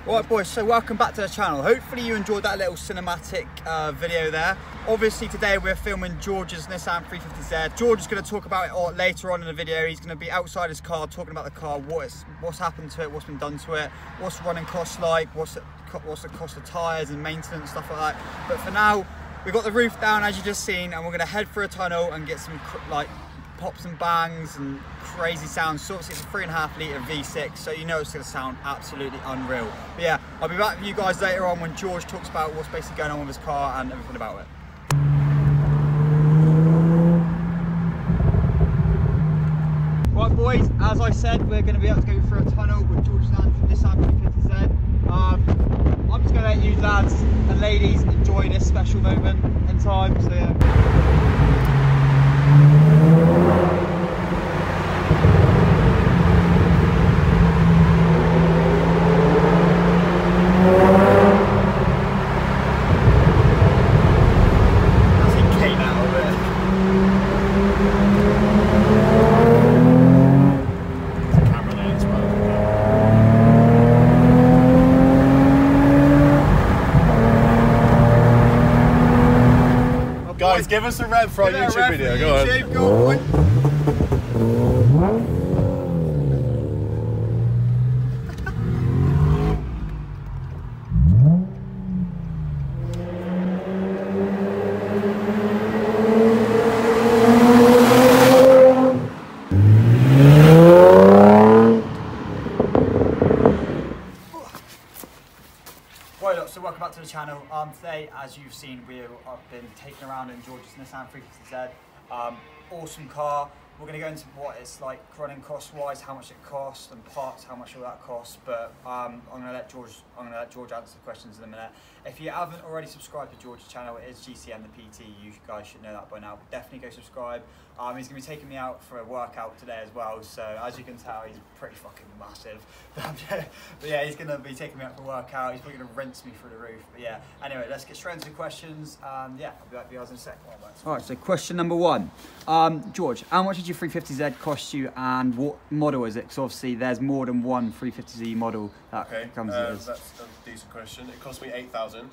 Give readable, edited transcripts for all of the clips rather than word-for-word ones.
Right boys, so welcome back to the channel. Hopefully you enjoyed that little cinematic video there. Obviously today we're filming George's Nissan 350z. George is going to talk about it later on in the video. He's going to be outside his car talking about the car, what's happened to it, what's been done to it, what's running costs like, what's the cost of tyres and maintenance, stuff like that. But for now, we've got the roof down as you just seen, and we're going to head for a tunnel and get some like pops and bangs and crazy sounds. So obviously it's a 3.5 litre V6, so you know it's going to sound absolutely unreal. But yeah, I'll be back with you guys later on when George talks about what's basically going on with his car and everything about it. Right boys, as I said, we're going to be able to go through a tunnel with George's Nissan 350z. I'm just going to let you lads and ladies enjoy this special moment in time. So yeah. Guys, give us a rev for our YouTube video. Go on. So welcome back to the channel. Today, as you've seen, we've been taken around in George's Nissan 350z. Awesome car. We're going to go into what it's like running cost-wise, how much it costs, and parts, how much all that costs. But I'm going to let George answer the questions in a minute. If you haven't already subscribed to George's channel, it is GCM the PT. You guys should know that by now. Definitely go subscribe. He's going to be taking me out for a workout today as well. So as you can tell, he's pretty fucking massive. But yeah, he's going to be taking me out for a workout. He's probably going to rinse me through the roof. But yeah, anyway, let's get straight into the questions. Yeah, I'll be back with you guys in a sec. All right, so question number one. George, how much did your 350Z cost you, and what model is it? Because obviously there's more than one 350Z model that comes with. That's a decent question. It cost me $8,000.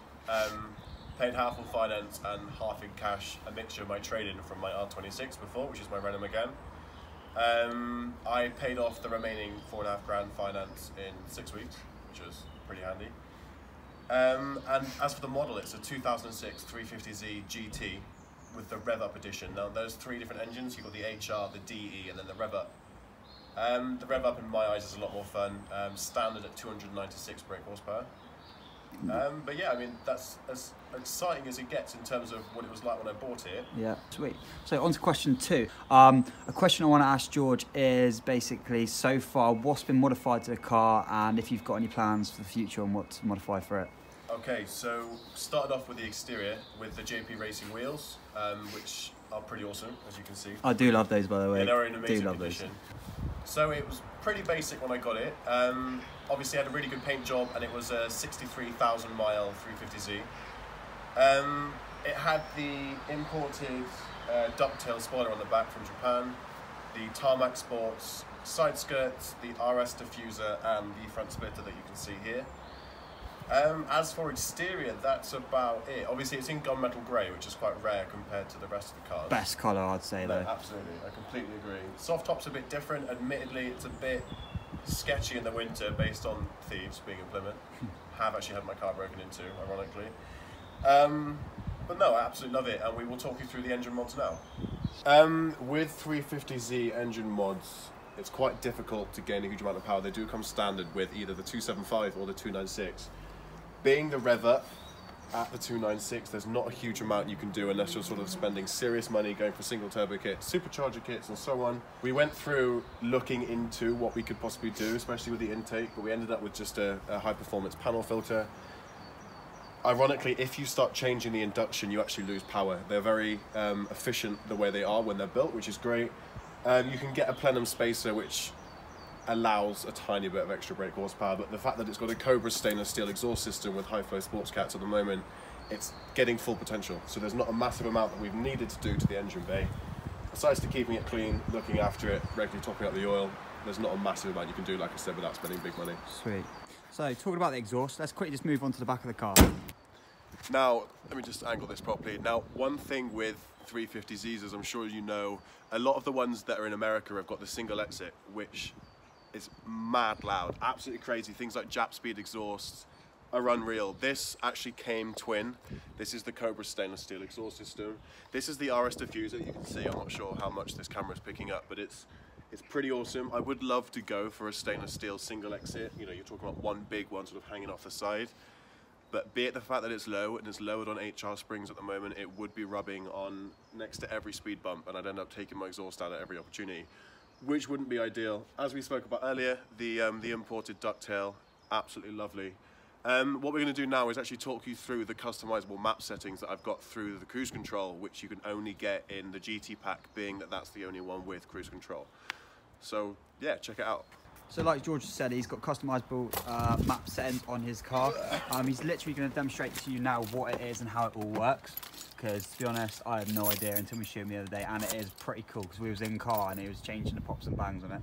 Paid half on finance and half in cash, a mixture of my trade-in from my R26 before, which is my Renault Megane. I paid off the remaining $4.5 grand finance in 6 weeks, which was pretty handy. And as for the model, it's a 2006 350Z GT with the Rev Up edition. Now there's 3 different engines. You've got the HR, the DE, and then the Rev Up. The Rev Up in my eyes is a lot more fun. Standard at 296 brake horsepower. But yeah, I mean, that's as exciting as it gets in terms of what it was like when I bought it. Yeah, sweet. So on to question 2. A question I want to ask George is basically, so far, what's been modified to the car, and if you've got any plans for the future on what to modify for it? Okay, so started off with the exterior with the JP Racing wheels, which are pretty awesome, as you can see. I do love those, by the way. Yeah, they're in amazing condition. So it was pretty basic when I got it. Obviously I had a really good paint job, and it was a 63,000 mile 350Z. It had the imported ducktail spoiler on the back from Japan, the Tarmac Sports side skirts, the RS diffuser, and the front splitter that you can see here. As for exterior, that's about it. Obviously it's in gunmetal grey, which is quite rare compared to the rest of the cars. Best colour, I'd say, though. Absolutely, I completely agree. Soft top's a bit different. Admittedly, it's a bit sketchy in the winter based on thieves being in Plymouth. Have actually had my car broken into, ironically. But no, I absolutely love it, and we will talk you through the engine mods now. With 350Z engine mods, it's quite difficult to gain a huge amount of power. They do come standard with either the 275 or the 296. Being the Rev Up at the 296, there's not a huge amount you can do unless you're sort of spending serious money going for single turbo kits, supercharger kits, and so on. We went through looking into what we could possibly do, especially with the intake, but we ended up with just a high performance panel filter. Ironically, if you start changing the induction, you actually lose power. They're very efficient the way they are when they're built, which is great. You can get a plenum spacer, which allows a tiny bit of extra brake horsepower, but the fact that it's got a Cobra stainless steel exhaust system with high flow sports cats at the moment, it's getting full potential. So there's not a massive amount that we've needed to do to the engine bay. Besides to keeping it clean, looking after it, regularly topping up the oil, there's not a massive amount you can do, like I said, without spending big money. Sweet. So talking about the exhaust, let's quickly just move on to the back of the car. Now, let me just angle this properly. Now, one thing with 350zs, as I'm sure you know, a lot of the ones that are in America have got the single exit, which is mad loud, absolutely crazy. Things like Jap speed exhausts are unreal. This actually came twin. This is the Cobra stainless steel exhaust system. This is the RS diffuser. You can see, I'm not sure how much this camera is picking up, but it's pretty awesome. I would love to go for a stainless steel single exit. You know, you're talking about one big one sort of hanging off the side. But be it the fact that it's low and it's lowered on HR springs at the moment, it would be rubbing on next to every speed bump, and I'd end up taking my exhaust out at every opportunity, which wouldn't be ideal. As we spoke about earlier, the imported ducktail, absolutely lovely. What we're going to do now is actually talk you through the customizable map settings that I've got through the cruise control, which you can only get in the GT pack, being that that's the only one with cruise control. So yeah, check it out. So like George said, he's got customizable map settings on his car. He's literally going to demonstrate to you now what it is and how it all works. Because to be honest, I had no idea until we showed me the other day, and it is pretty cool because we was in car and he was changing the pops and bangs on it.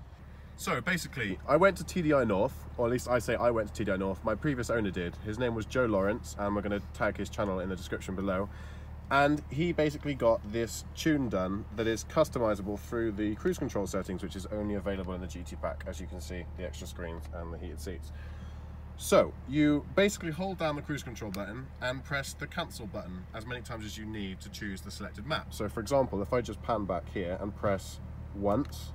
So basically, I went to TDI North, or at least I say I went to TDI North. My previous owner did. His name was Joe Lawrence, and we're going to tag his channel in the description below. And he basically got this tune done that is customizable through the cruise control settings, which is only available in the GT pack, as you can see, the extra screens and the heated seats. So you basically hold down the cruise control button and press the cancel button as many times as you need to choose the selected map. So for example, if I just pan back here and press once,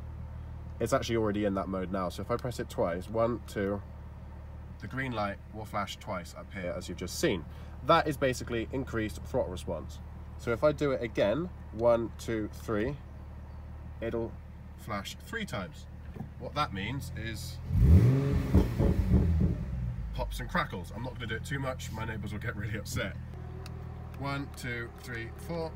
it's actually already in that mode now. So if I press it twice, 1, 2, the green light will flash twice up here, as you've just seen. That is basically increased throttle response. So if I do it again, 1, 2, 3, it'll flash 3 times. What that means is pops and crackles. I'm not going to do it too much, my neighbours will get really upset. 1, 2, 3, 4.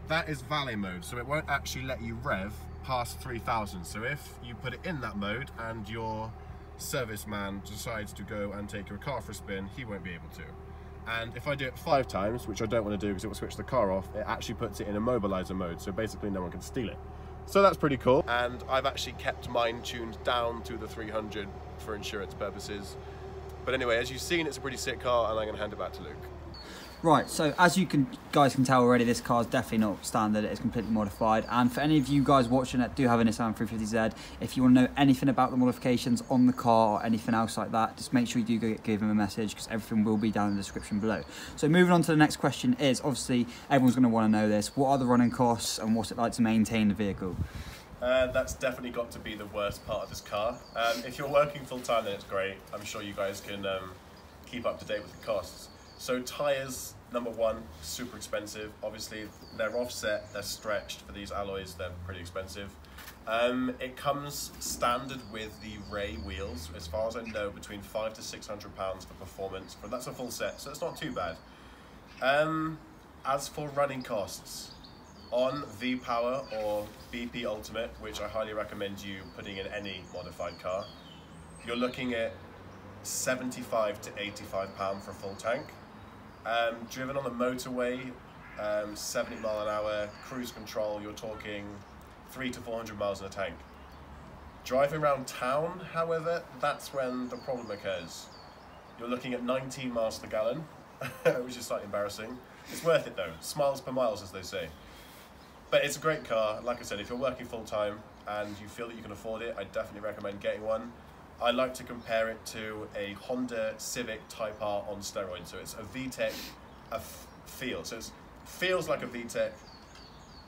That is valet mode, so it won't actually let you rev past 3,000. So if you put it in that mode and your serviceman decides to go and take your car for a spin, he won't be able to. And if I do it 5 times, which I don't want to do because it will switch the car off, it actually puts it in immobilizer mode, so basically no one can steal it. So that's pretty cool. And I've actually kept mine tuned down to the 300 for insurance purposes. But anyway, as you've seen, it's a pretty sick car, and I'm going to hand it back to Luke. Right, so as you guys can tell already, this car is definitely not standard. It's completely modified. And for any of you guys watching that do have a Nissan 350z, if you want to know anything about the modifications on the car or anything else like that, just make sure you do give him a message, because everything will be down in the description below. So moving on to the next question is, obviously everyone's going to want to know this: what are the running costs and what's it like to maintain the vehicle? That's definitely got to be the worst part of this car. If you're working full time, then it's great. I'm sure you guys can keep up to date with the costs. So tyres, number one, super expensive. Obviously, they're offset, they're stretched for these alloys, they're pretty expensive. It comes standard with the Ray wheels, as far as I know, between £500 to £600 for performance, but that's a full set, so it's not too bad. As for running costs, on V-Power or BP Ultimate, which I highly recommend you putting in any modified car, you're looking at £75 to £85 for a full tank. Driven on the motorway, 70 mile an hour, cruise control, you're talking 300 to 400 miles in a tank. Driving around town, however, that's when the problem occurs. You're looking at 19 miles per gallon, which is slightly embarrassing. It's worth it though, smiles per miles, as they say. But it's a great car. Like I said, if you're working full time and you feel that you can afford it, I definitely recommend getting one. I like to compare it to a Honda Civic Type R on steroids. So it's a VTEC feel. So it feels like a VTEC,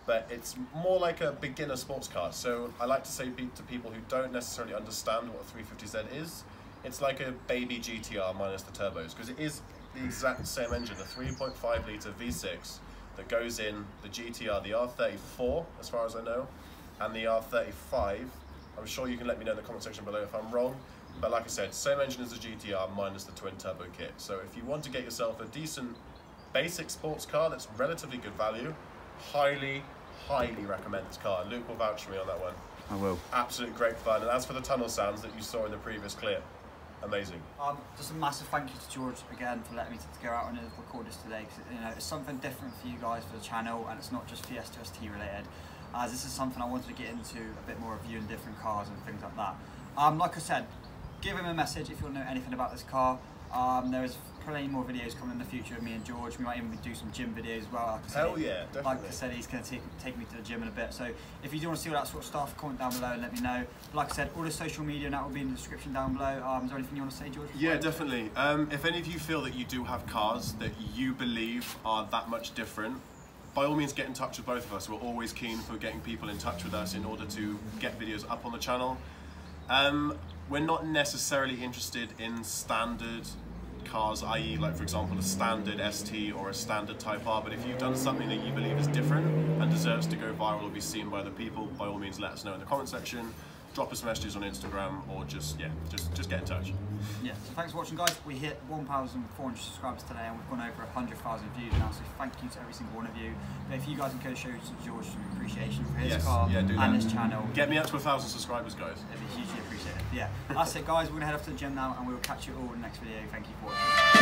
but it's more like a beginner sports car. So I like to say to people who don't necessarily understand what a 350Z is, it's like a baby GTR minus the turbos, because it is the exact same engine, a 3.5 litre V6 that goes in the GTR, the R34, as far as I know, and the R35. I'm sure you can let me know in the comment section below if I'm wrong, but like I said, same engine as the GTR minus the twin turbo kit. So if you want to get yourself a decent basic sports car that's relatively good value, highly recommend this car. Luke will vouch for me on that one. I will. Absolute great fun. And as for the tunnel sounds that you saw in the previous clip, amazing. Just a massive thank you to George again for letting me to go out and record this today, because you know it's something different for you guys for the channel, and it's not just Fiesta ST related. As this is something I wanted to get into a bit more reviewing different cars and things like that. Like I said, give him a message if you want to know anything about this car. There's plenty more videos coming in the future of me and George. We might even do some gym videos as well. Like I said, Hell yeah, definitely. Like I said, he's going to take me to the gym in a bit. So if you do want to see all that sort of stuff, comment down below and let me know. But like I said, all the social media and that will be in the description down below. Is there anything you want to say, George? Yeah, definitely. If any of you feel that you do have cars that you believe are that much different, by all means get in touch with both of us. We're always keen for getting people in touch with us in order to get videos up on the channel. We're not necessarily interested in standard cars, i.e. like for example a standard ST or a standard Type R, but if you've done something that you believe is different and deserves to go viral or be seen by other people, by all means let us know in the comment section. Drop us messages on Instagram, or just get in touch. Yeah, so thanks for watching, guys. We hit 1,400 subscribers today and we've gone over 100,000 views now, so thank you to every single one of you. But if you guys can go show George some appreciation for his car and his channel. Get me up to 1,000 subscribers, guys. It'd be hugely appreciated. Yeah, that's it, guys. We're going to head off to the gym now and we will catch you all in the next video. Thank you for watching.